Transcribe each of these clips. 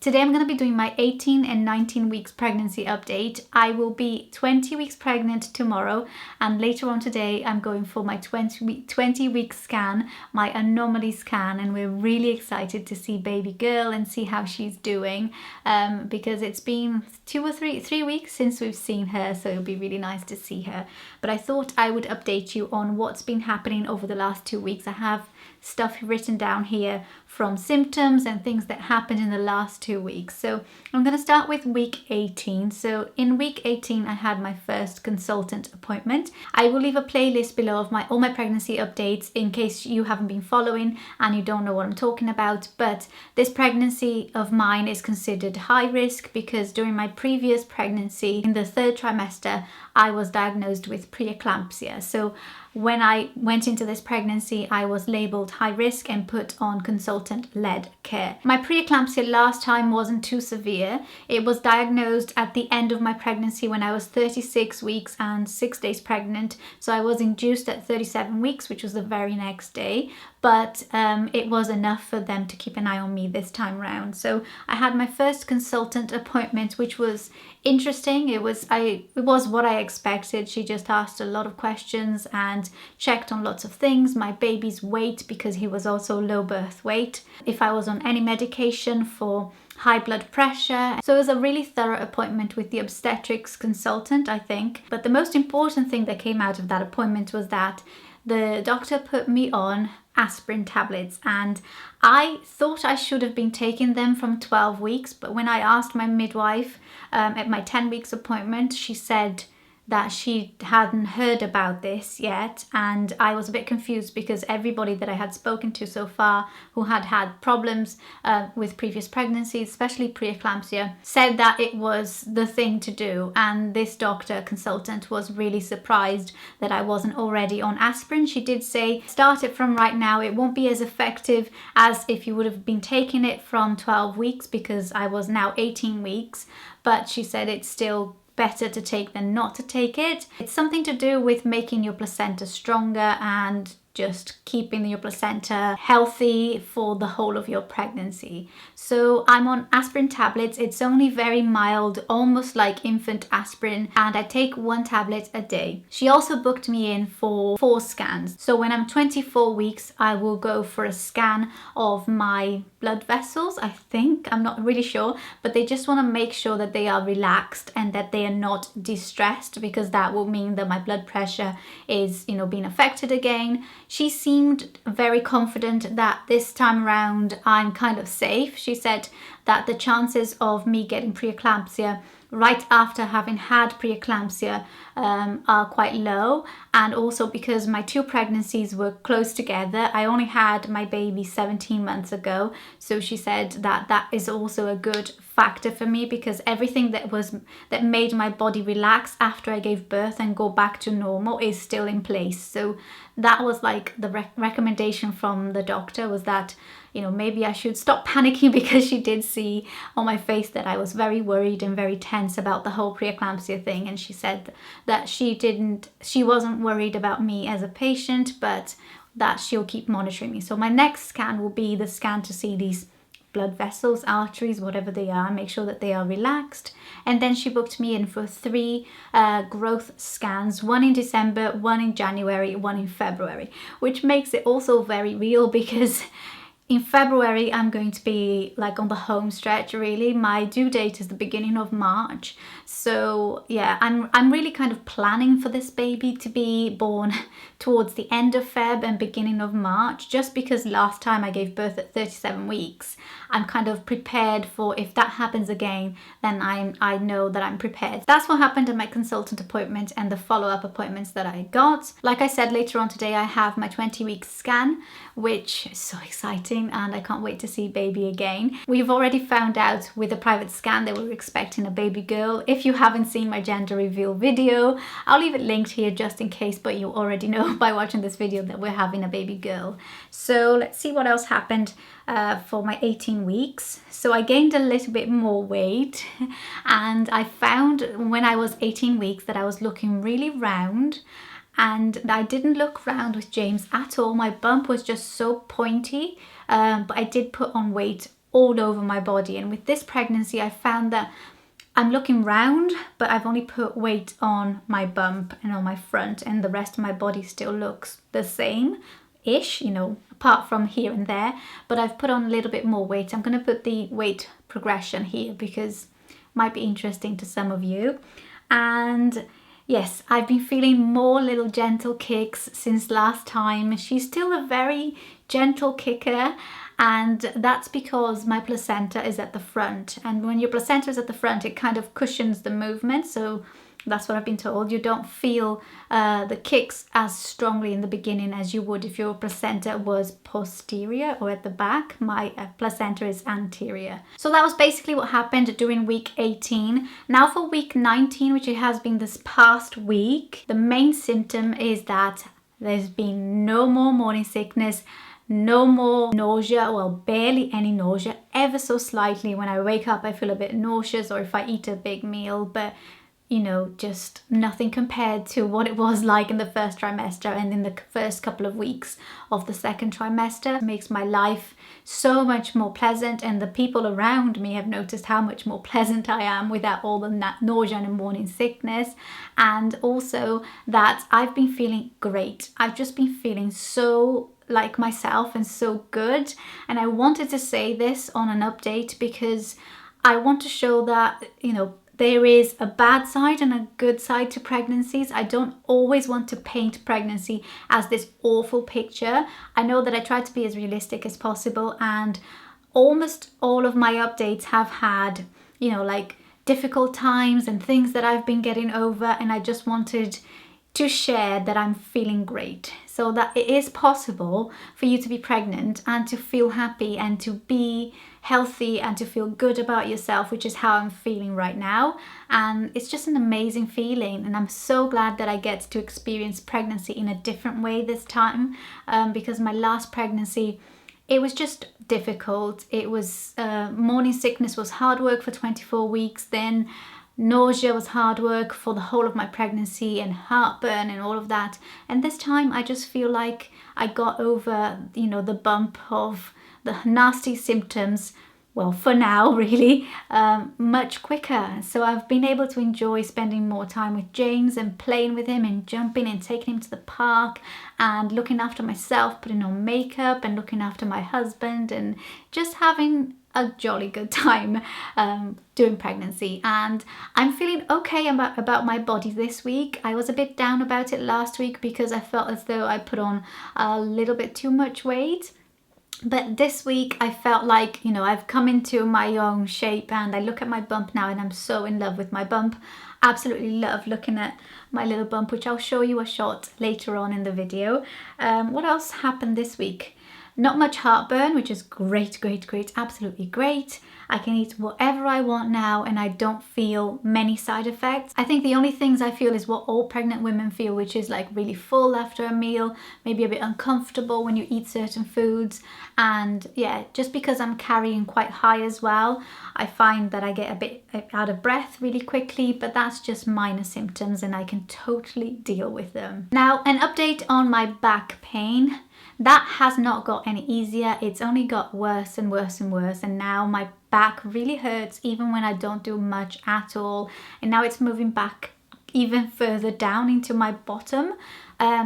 Today I'm going to be doing my 18 and 19 weeks pregnancy update. I will be 20 weeks pregnant tomorrow, and later on today I'm going for my 20 week scan, my anomaly scan, and we're really excited to see baby girl and see how she's doing, because it's been 3 weeks since we've seen her, so it'll be really nice to see her. But I thought I would update you on what's been happening over the last 2 weeks. I have stuff written down here from symptoms and things that happened in the last 2 weeks. So I'm going to start with week 18. So in week 18 I had my first consultant appointment. I will leave a playlist below of all my pregnancy updates in case you haven't been following and you don't know what I'm talking about. But this pregnancy of mine is considered high risk because during my previous pregnancy in the 3rd trimester I was diagnosed with preeclampsia. So when I went into this pregnancy, I was labelled high risk and put on consultant-led care. My preeclampsia last time wasn't too severe. It was diagnosed at the end of my pregnancy when I was 36 weeks and 6 days pregnant. So I was induced at 37 weeks, which was the very next day. But it was enough for them to keep an eye on me this time round. So I had my first consultant appointment, which was interesting. It was what I expected. She just asked a lot of questions and checked on lots of things. My baby's weight, because he was also low birth weight. If I was on any medication for high blood pressure. So it was a really thorough appointment with the obstetrics consultant, I think. But the most important thing that came out of that appointment was that the doctor put me on aspirin tablets, and I thought I should have been taking them from 12 weeks, but when I asked my midwife at my 10 weeks appointment, she said that she hadn't heard about this yet, and I was a bit confused because everybody that I had spoken to so far who had had problems with previous pregnancies, especially preeclampsia, said that it was the thing to do. And this doctor consultant was really surprised that I wasn't already on aspirin. She did say, start it from right now. It won't be as effective as if you would have been taking it from 12 weeks because I was now 18 weeks, but she said it's still better to take than not to take it. It's something to do with making your placenta stronger and just keeping your placenta healthy for the whole of your pregnancy. So I'm on aspirin tablets. It's only very mild, almost like infant aspirin, and I take 1 tablet a day. She also booked me in for 4 scans. So when I'm 24 weeks, I will go for a scan of my blood vessels, I think. I'm not really sure, but they just want to make sure that they are relaxed and that they are not distressed, because that will mean that my blood pressure is, being affected again. She seemed very confident that this time around I'm kind of safe. She said that the chances of me getting preeclampsia right after having had preeclampsia are quite low, and also because my 2 pregnancies were close together. I only had my baby 17 months ago, so she said that that is also a good factor for me, because everything that made my body relax after I gave birth and go back to normal is still in place. So that was like the recommendation from the doctor, was that maybe I should stop panicking, because she did see on my face that I was very worried and very tense about the whole preeclampsia thing. And she said that she wasn't worried about me as a patient, but that she'll keep monitoring me. So my next scan will be the scan to see these blood vessels, arteries, whatever they are, make sure that they are relaxed. And then she booked me in for 3 growth scans, 1 in December, 1 in January, 1 in February, which makes it also very real, because in February, I'm going to be like on the home stretch, really. My due date is the beginning of March. So yeah, I'm really kind of planning for this baby to be born towards the end of Feb and beginning of March, just because last time I gave birth at 37 weeks. I'm kind of prepared for, if that happens again, then I know that I'm prepared. That's what happened at my consultant appointment and the follow-up appointments that I got. Like I said, later on today I have my 20-week scan, which is so exciting, and I can't wait to see baby again. We've already found out with a private scan that we're expecting a baby girl. If you haven't seen my gender reveal video, I'll leave it linked here just in case, but you already know by watching this video that we're having a baby girl. So let's see what else happened for my 18 weeks. So I gained a little bit more weight, and I found when I was 18 weeks that I was looking really round, and I didn't look round with James at all. My bump was just so pointy, but I did put on weight all over my body. And with this pregnancy, I found that I'm looking round, but I've only put weight on my bump and on my front, and the rest of my body still looks the same-ish, you know, apart from here and there, but I've put on a little bit more weight. I'm going to put the weight progression here because it might be interesting to some of you. And yes, I've been feeling more little gentle kicks since last time. She's still a very gentle kicker, and that's because my placenta is at the front. And when your placenta is at the front, it kind of cushions the movement. So that's what I've been told. You don't feel the kicks as strongly in the beginning as you would if your placenta was posterior or at the back. My placenta is anterior. So that was basically what happened during week 18. Now for week 19, which it has been this past week, the main symptom is that there's been no more morning sickness, no more nausea, well, barely any nausea, ever so slightly. When I wake up, I feel a bit nauseous, or if I eat a big meal, but you know, just nothing compared to what it was like in the first trimester and in the first couple of weeks of the second trimester. It makes my life so much more pleasant, and the people around me have noticed how much more pleasant I am without all the nausea and morning sickness. And also that I've been feeling great. I've just been feeling so like myself and so good. And I wanted to say this on an update because I want to show that, you know, there is a bad side and a good side to pregnancies. I don't always want to paint pregnancy as this awful picture. I know that I try to be as realistic as possible, and almost all of my updates have had, you know, like difficult times and things that I've been getting over, and I just wanted to share that I'm feeling great, so that it is possible for you to be pregnant and to feel happy and to be healthy and to feel good about yourself, which is how I'm feeling right now. And it's just an amazing feeling, and I'm so glad that I get to experience pregnancy in a different way this time, because my last pregnancy, it was just difficult. It was morning sickness was hard work for 24 weeks, then nausea was hard work for the whole of my pregnancy, and heartburn and all of that. And this time I just feel like I got over, you know, the bump of the nasty symptoms, well, for now really, much quicker. So I've been able to enjoy spending more time with James and playing with him and jumping and taking him to the park and looking after myself, putting on makeup and looking after my husband, and just having a jolly good time during pregnancy. And I'm feeling okay about my body this week. I was a bit down about it last week because I felt as though I put on a little bit too much weight. But this week I felt like, you know, I've come into my own shape, and I look at my bump now and I'm so in love with my bump. Absolutely love looking at my little bump, which I'll show you a shot later on in the video. What else happened this week? Not much heartburn, which is great, absolutely great. I can eat whatever I want now and I don't feel many side effects. I think the only things I feel is what all pregnant women feel, which is like really full after a meal, maybe a bit uncomfortable when you eat certain foods. And yeah, just because I'm carrying quite high as well, I find that I get a bit out of breath really quickly, but that's just minor symptoms and I can totally deal with them. Now, an update on my back pain. That has not got any easier. It's only got worse and worse and worse. And now my back really hurts even when I don't do much at all. And now it's moving back even further down into my bottom.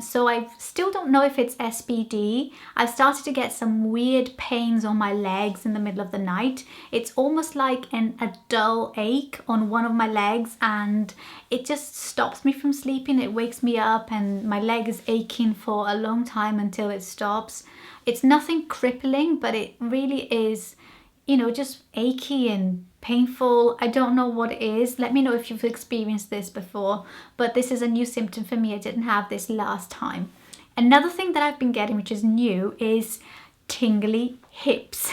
So I still don't know if it's SPD. I've started to get some weird pains on my legs in the middle of the night. It's almost like a dull ache on one of my legs, and it just stops me from sleeping. It wakes me up and my leg is aching for a long time until it stops. It's nothing crippling, but it really is, you know, just achy and painful. I don't know what it is. Let me know if you've experienced this before, but this is a new symptom for me. I didn't have this last time. Another thing that I've been getting, which is new, is tingly hips.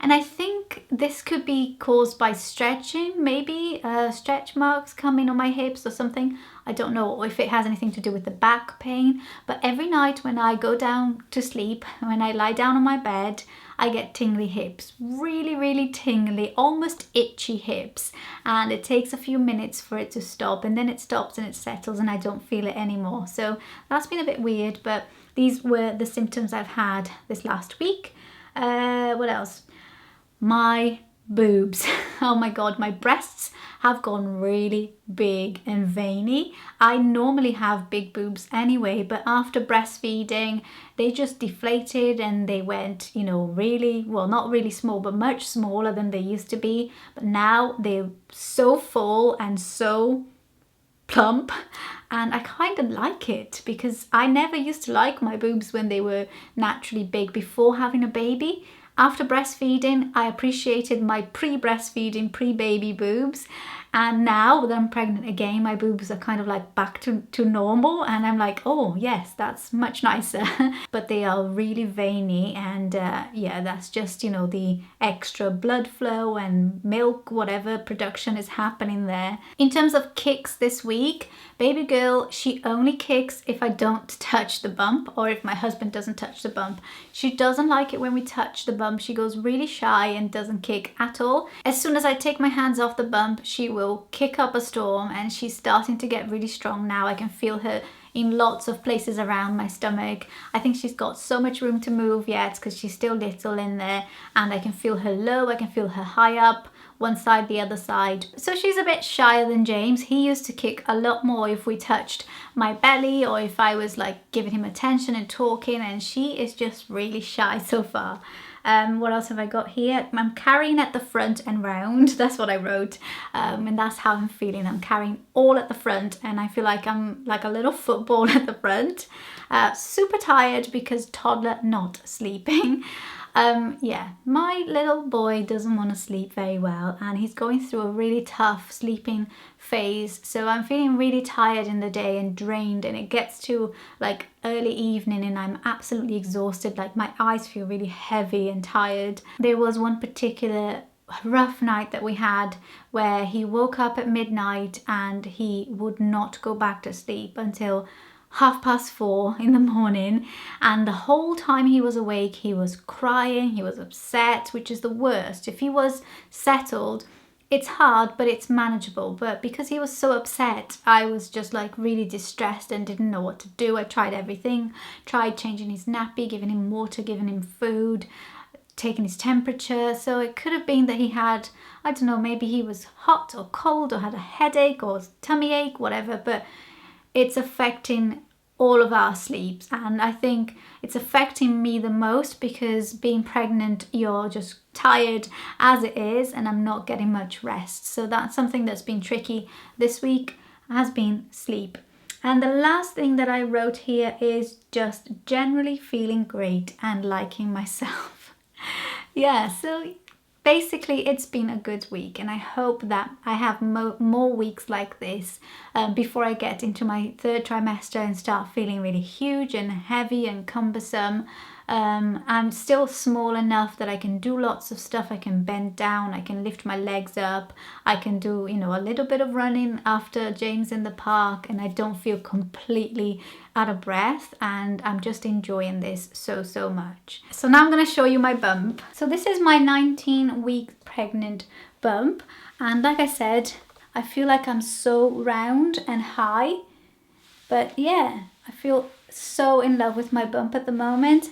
And I think this could be caused by stretching, maybe stretch marks coming on my hips or something. I don't know if it has anything to do with the back pain, but every night when I go down to sleep, when I lie down on my bed, I get tingly hips, really tingly, almost itchy hips, and it takes a few minutes for it to stop, and then it stops and it settles and I don't feel it anymore. So that's been a bit weird, but these were the symptoms I've had this last week. What else? my boobs. Oh my god, my breasts have gone really big and veiny. I normally have big boobs anyway, but after breastfeeding they just deflated and they went, you know, really, well, not really small, but much smaller than they used to be. But now they're so full and so plump, and I kind of like it because I never used to like my boobs when they were naturally big before having a baby. After breastfeeding, I appreciated my pre-breastfeeding, pre-baby boobs. And now that I'm pregnant again, my boobs are kind of like back to normal. And I'm like, oh yes, that's much nicer. But they are really veiny. And yeah, that's just, you know, the extra blood flow and milk, whatever production is happening there. In terms of kicks this week, baby girl, she only kicks if I don't touch the bump or if my husband doesn't touch the bump. She doesn't like it when we touch the bump. She goes really shy and doesn't kick at all. As soon as I take my hands off the bump, she will kick up a storm, and she's starting to get really strong now. I can feel her in lots of places around my stomach. I think she's got so much room to move yet because she's still little in there, and I can feel her low, I can feel her high up, one side, the other side. So she's a bit shyer than James. He used to kick a lot more if we touched my belly or if I was like giving him attention and talking, and she is just really shy so far. What else have I got here? I'm carrying at the front and round. That's what I wrote. And that's how I'm feeling. I'm carrying all at the front, and I feel like I'm like a little football at the front. Super tired because toddler not sleeping. Yeah, my little boy doesn't want to sleep very well, and he's going through a really tough sleeping phase. So I'm feeling really tired in the day and drained, and it gets to like early evening and I'm absolutely exhausted. Like my eyes feel really heavy and tired. There was one particular rough night that we had where he woke up at midnight and he would not go back to sleep until 4:30 in the morning, and the whole time he was awake he was crying, he was upset, which is the worst. If he was settled, it's hard but it's manageable, but because he was so upset I was just like really distressed and didn't know what to do. I tried everything, tried changing his nappy, giving him water, giving him food, taking his temperature. So it could have been that he had, I don't know, maybe he was hot or cold or had a headache or tummy ache, whatever, but it's affecting all of our sleeps, and I think it's affecting me the most because being pregnant, you're just tired as it is, and I'm not getting much rest. So that's something that's been tricky this week, has been sleep. And the last thing that I wrote here is just generally feeling great and liking myself. Yeah, so basically it's been a good week, and I hope that I have more weeks like this before I get into my third trimester and start feeling really huge and heavy and cumbersome. I'm still small enough that I can do lots of stuff. I can bend down, I can lift my legs up, I can do, you know, a little bit of running after James in the park, and I don't feel completely out of breath, and I'm just enjoying this so much. So now I'm going to show you my bump. So this is my 19-week pregnant bump, and like I said, I feel like I'm so round and high, but yeah, I feel so in love with my bump at the moment.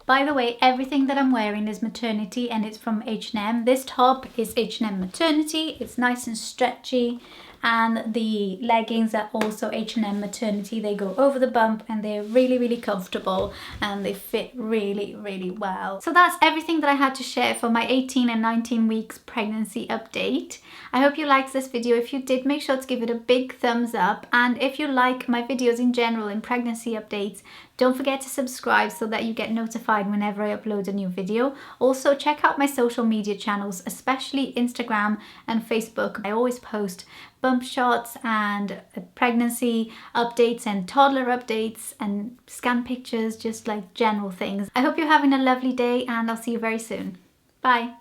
By the way, everything that I'm wearing is maternity, and it's from H&M. This top is H&M maternity. It's nice and stretchy, and the leggings are also H&M maternity. They go over the bump and they're really comfortable, and they fit really well. So that's everything that I had to share for my 18 and 19 weeks pregnancy update. I hope you liked this video. If you did, make sure to give it a big thumbs up, and if you like my videos in general in pregnancy updates, don't forget to subscribe so that you get notified whenever I upload a new video. Also, check out my social media channels, especially Instagram and Facebook. I always post bump shots and pregnancy updates and toddler updates and scan pictures, just like general things. I hope you're having a lovely day, and I'll see you very soon. Bye.